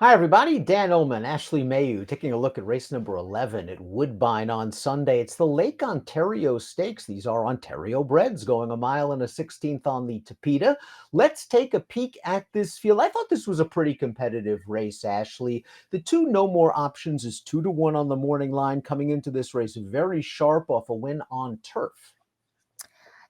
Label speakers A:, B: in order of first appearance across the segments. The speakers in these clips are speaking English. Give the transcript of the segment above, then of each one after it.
A: Hi, everybody. Dan Illman, Ashley Mailloux, taking a look at race number 11 at Woodbine on Sunday. It's the Lake Ontario Stakes. These are Ontario breds going a mile and a 16th on the Tapeta. Let's take a peek at this field. I thought this was a pretty competitive race, Ashley. The two no more options is 2-1 on the morning line coming into this race. Very sharp off a win on turf.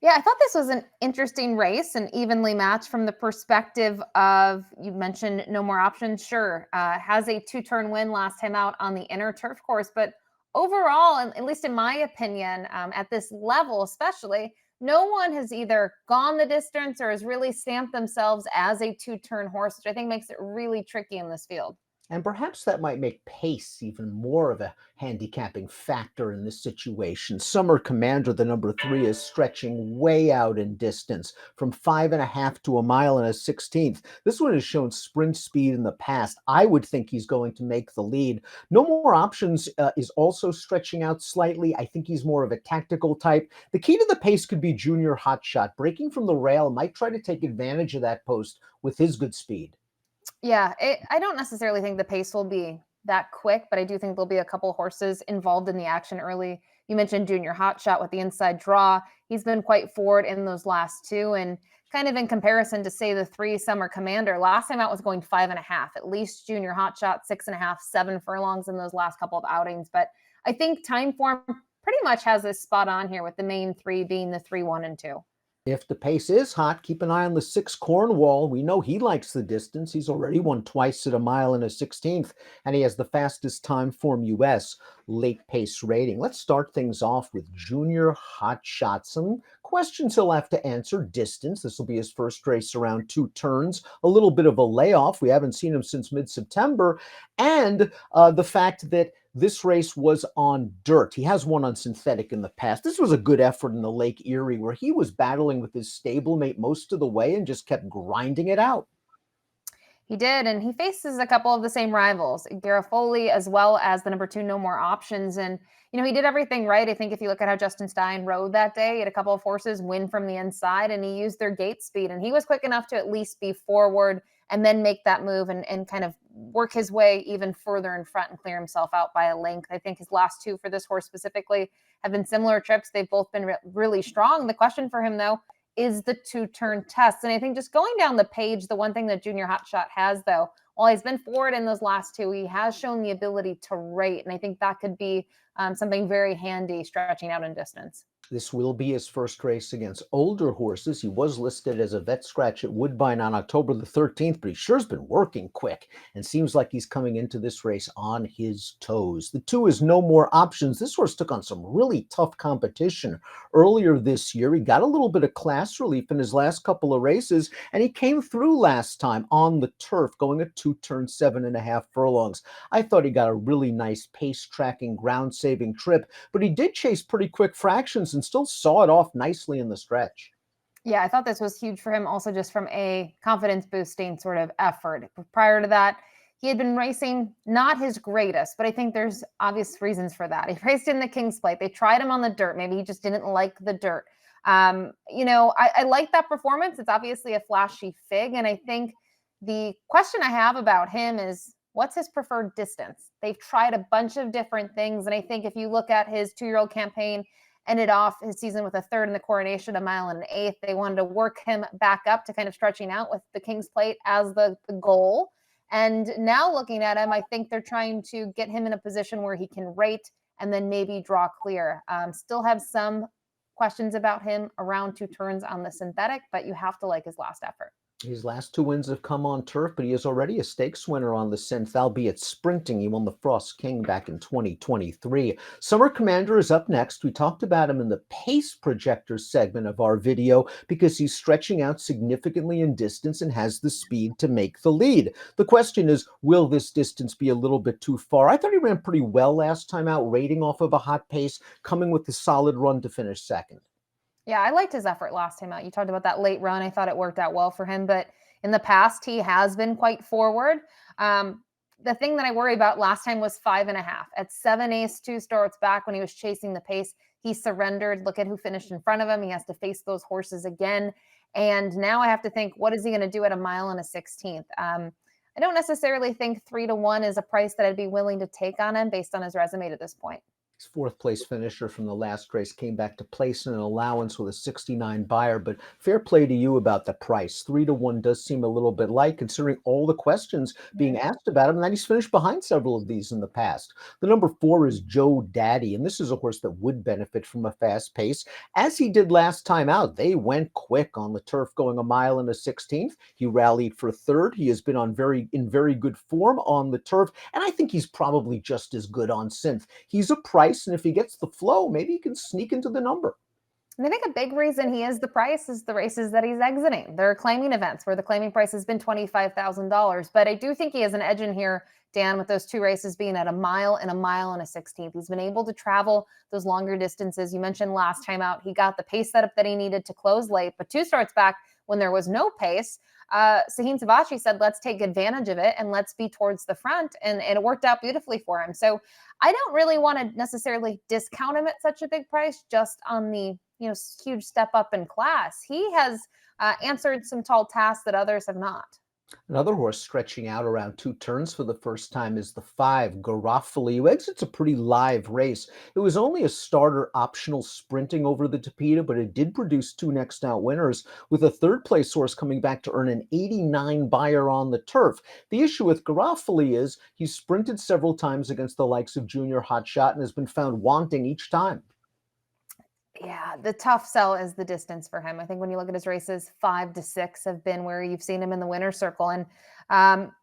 B: Yeah, I thought this was an interesting race and evenly matched from the perspective of, you mentioned no more options. Sure, has a two-turn win last time out on the inner turf course, but overall, and at least in my opinion, at this level especially, no one has either gone the distance or has really stamped themselves as a two-turn horse, which I think makes it really tricky in this field.
A: And perhaps that might make pace even more of a handicapping factor in this situation. Summer Commander, the number 3, is stretching way out in distance from 5.5 to a mile and a 16th. This one has shown sprint speed in the past. I would think he's going to make the lead. No More Options is also stretching out slightly. I think he's more of a tactical type. The key to the pace could be Junior Hotshot. Breaking from the rail might try to take advantage of that post with his good speed.
B: Yeah, I don't necessarily think the pace will be that quick, but I do think there'll be a couple horses involved in the action early. You mentioned Junior Hotshot with the inside draw. He's been quite forward in those last two, and kind of in comparison to, say, the 3 Summer Commander, last time out was going 5.5. At least Junior Hotshot 6.5, 7 furlongs in those last couple of outings. But I think time form pretty much has this spot on here, with the main 3 being the 3, 1, and 2.
A: If the pace is hot, keep an eye on the 6 Cornwall. We know he likes the distance. He's already won twice at a mile and a 16th, and he has the fastest time form US late pace rating. Let's start things off with Junior Hotshot. Some questions he'll have to answer. Distance. This will be his first race around 2 turns. A little bit of a layoff. We haven't seen him since mid-September. And the fact that this race was on dirt. He has won on synthetic in the past. This was a good effort in the Lake Erie, where he was battling with his stablemate most of the way and just kept grinding it out.
B: He did, and he faces a couple of the same rivals, Garofoli, as well as the number 2 No More Options. And, he did everything right. I think if you look at how Justin Stein rode that day, he had a couple of horses win from the inside, and he used their gate speed. And he was quick enough to at least be forward and then make that move and kind of work his way even further in front and clear himself out by a length. I think his last 2 for this horse specifically have been similar trips. They've both been really strong. The question for him, though, is the two-turn test. And I think just going down the page, the one thing that Junior Hotshot has, though, while he's been forward in those last 2, he has shown the ability to rate. And I think that could be something very handy stretching out in distance.
A: This will be his first race against older horses. He was listed as a vet scratch at Woodbine on October the 13th, but he sure has been working quick and seems like he's coming into this race on his toes. The 2 is No More Options. This horse took on some really tough competition earlier this year. He got a little bit of class relief in his last couple of races, and he came through last time on the turf, going a 2-turn, 7.5 furlongs. I thought he got a really nice pace tracking, ground saving trip, but he did chase pretty quick fractions and still saw it off nicely in the stretch.
B: Yeah, I thought this was huge for him, also just from a confidence boosting sort of effort. Prior to that, he had been racing not his greatest, but I think there's obvious reasons for that. He raced in the King's Plate. They tried him on the dirt. Maybe he just didn't like the dirt. I like that performance. It's obviously a flashy fig. And I think the question I have about him is, what's his preferred distance? They've tried a bunch of different things. And I think if you look at his 2-year-old campaign, ended off his season with a 3rd in the Coronation, a mile and an 1/8. They wanted to work him back up to kind of stretching out with the King's Plate as the goal. And now looking at him, I think they're trying to get him in a position where he can rate and then maybe draw clear. Still have some questions about him around 2 turns on the synthetic, but you have to like his last effort.
A: His last 2 wins have come on turf, but he is already a stakes winner on the synth, albeit sprinting. He won the Frost King back in 2023. Summer Commander is up next. We talked about him in the pace projector segment of our video because he's stretching out significantly in distance and has the speed to make the lead. The question is, will this distance be a little bit too far? I thought he ran pretty well last time out, rating off of a hot pace, coming with a solid run to finish second.
B: Yeah, I liked his effort last time out. You talked about that late run. I thought it worked out well for him, but in the past, he has been quite forward. The thing that I worry about last time was 5.5. At 7 2 starts back when he was chasing the pace, he surrendered. Look at who finished in front of him. He has to face those horses again. And now I have to think, what is he going to do at a mile and a 16th? I don't necessarily think 3-1 is a price that I'd be willing to take on him based on his resume to this point.
A: His fourth place finisher from the last race came back to place in an allowance with a 69 buyer, but fair play to you about the price. 3-1 does seem a little bit light considering all the questions being asked about him, and that he's finished behind several of these in the past. The number 4 is Joe Daddy, and this is a horse that would benefit from a fast pace. As he did last time out, they went quick on the turf, going a mile and a 16th. He rallied for third. He has been in very good form on the turf, and I think he's probably just as good on synth. He's a price, and if he gets the flow, maybe he can sneak into the number.
B: And I think a big reason he is the price is the races that he's exiting. There are claiming events where the claiming price has been $25,000. But I do think he has an edge in here, Dan, with those 2 races being at a mile and a 16th. He's been able to travel those longer distances. You mentioned last time out, he got the pace setup that he needed to close late, but 2 starts back when there was no pace, Sahin Savachi said, let's take advantage of it and let's be towards the front. And it worked out beautifully for him. So I don't really want to necessarily discount him at such a big price just on the huge step up in class. He has answered some tall tasks that others have not.
A: Another horse stretching out around 2 turns for the first time is the 5, Garofoli, who exits a pretty live race. It was only a starter optional sprinting over the Tapeta, but it did produce 2 next out winners, with a third place horse coming back to earn an 89 buyer on the turf. The issue with Garofoli is he's sprinted several times against the likes of Junior Hotshot and has been found wanting each time.
B: Yeah, the tough sell is the distance for him. I think when you look at his races, 5 to 6 have been where you've seen him in the winner's circle. And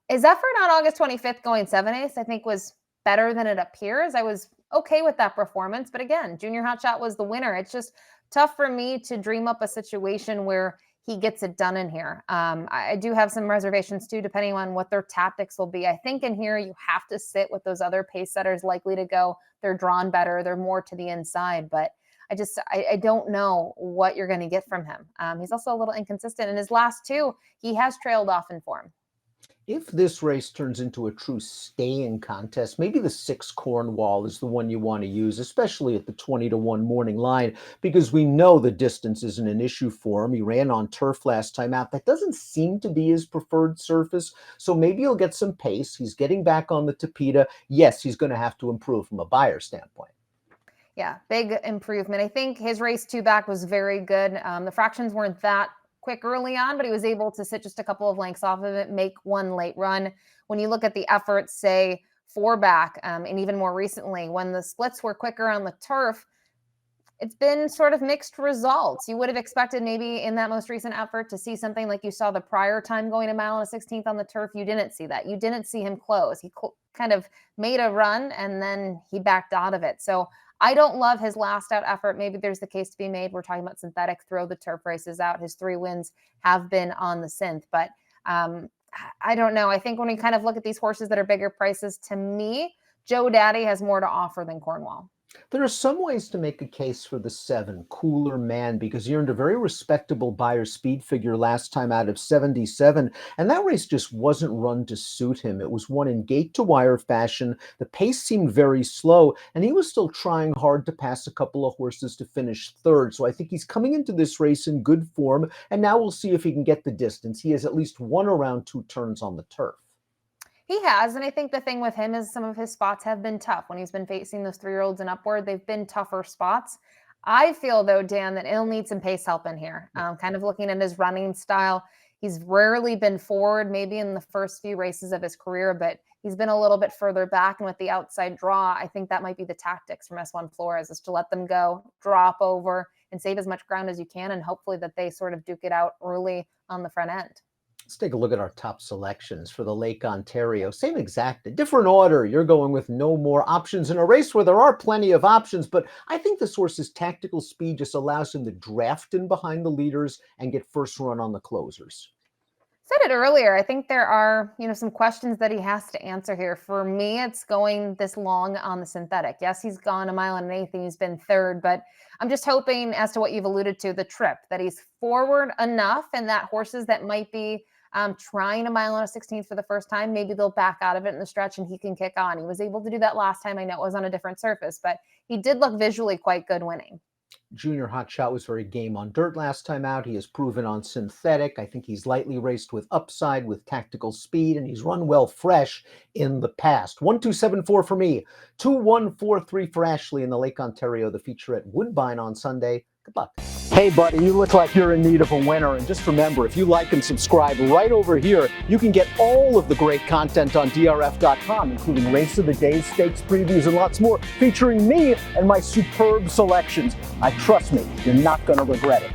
B: his effort on August 25th going 7/8, I think was better than it appears. I was okay with that performance. But again, Junior Hotshot was the winner. It's just tough for me to dream up a situation where he gets it done in here. I do have some reservations too, depending on what their tactics will be. I think in here you have to sit with those other pace setters likely to go. They're drawn better. They're more to the inside. But I don't know what you're going to get from him. He's also a little inconsistent. In his last 2, he has trailed off in form.
A: If this race turns into a true staying contest, maybe the 6 Cornwall is the one you want to use, especially at the 20-1 morning line, because we know the distance isn't an issue for him. He ran on turf last time out. That doesn't seem to be his preferred surface, so maybe he'll get some pace. He's getting back on the Tapeta. Yes, he's going to have to improve from a buyer standpoint.
B: Yeah, big improvement. I think his race 2 back was very good. The fractions weren't that quick early on, but he was able to sit just a couple of lengths off of it, make 1 late run. When you look at the efforts, say 4 back, and even more recently, when the splits were quicker on the turf, it's been sort of mixed results. You would have expected maybe in that most recent effort to see something like you saw the prior time going a mile and a 16th on the turf. You didn't see that. You didn't see him close. He kind of made a run and then he backed out of it. So I don't love his last out effort. Maybe there's the case to be made. We're talking about synthetic, throw the turf races out. His 3 wins have been on the synth, but I don't know. I think when we kind of look at these horses that are bigger prices, to me, Joe Daddy has more to offer than Cornwall.
A: There are some ways to make a case for the 7, Cooler Man, because he earned a very respectable buyer speed figure last time out of 77, and that race just wasn't run to suit him. It was won in gate-to-wire fashion. The pace seemed very slow, and he was still trying hard to pass a couple of horses to finish third. So I think he's coming into this race in good form, and now we'll see if he can get the distance. He has at least won around 2 turns on the turf.
B: He has, and I think the thing with him is some of his spots have been tough. When he's been facing those 3-year-olds and upward, they've been tougher spots. I feel, though, Dan, that he'll need some pace help in here. Kind of looking at his running style, he's rarely been forward, maybe in the first few races of his career, but he's been a little bit further back. And with the outside draw, I think that might be the tactics from S1 Flores, is to let them go, drop over, and save as much ground as you can, and hopefully that they sort of duke it out early on the front end.
A: Let's take a look at our top selections for the Lake Ontario. Same exact, different order. You're going with no more options in a race where there are plenty of options, but I think this horse's tactical speed just allows him to draft in behind the leaders and get first run on the closers.
B: Said it earlier. I think there are, some questions that he has to answer here. For me, it's going this long on the synthetic. Yes, he's gone a mile and an eighth and he's been third, but I'm just hoping, as to what you've alluded to, the trip, that he's forward enough and that horses that might be trying a mile and a 16th for the first time, maybe they'll back out of it in the stretch and he can kick on. He was able to do that last time. I know it was on a different surface, but he did look visually quite good winning.
A: Junior Hotshot was very game on dirt last time out. He has proven on synthetic. I think he's lightly raced with upside, with tactical speed, and he's run well fresh in the past. 1274 for me, 2143 for Ashley in the Lake Ontario, the feature at Woodbine on Sunday. Good luck.
C: Hey buddy, you look like you're in need of a winner, and just remember, if you like and subscribe right over here, you can get all of the great content on DRF.com, including Race of the Day, stakes previews, and lots more, featuring me and my superb selections. Trust me, you're not going to regret it.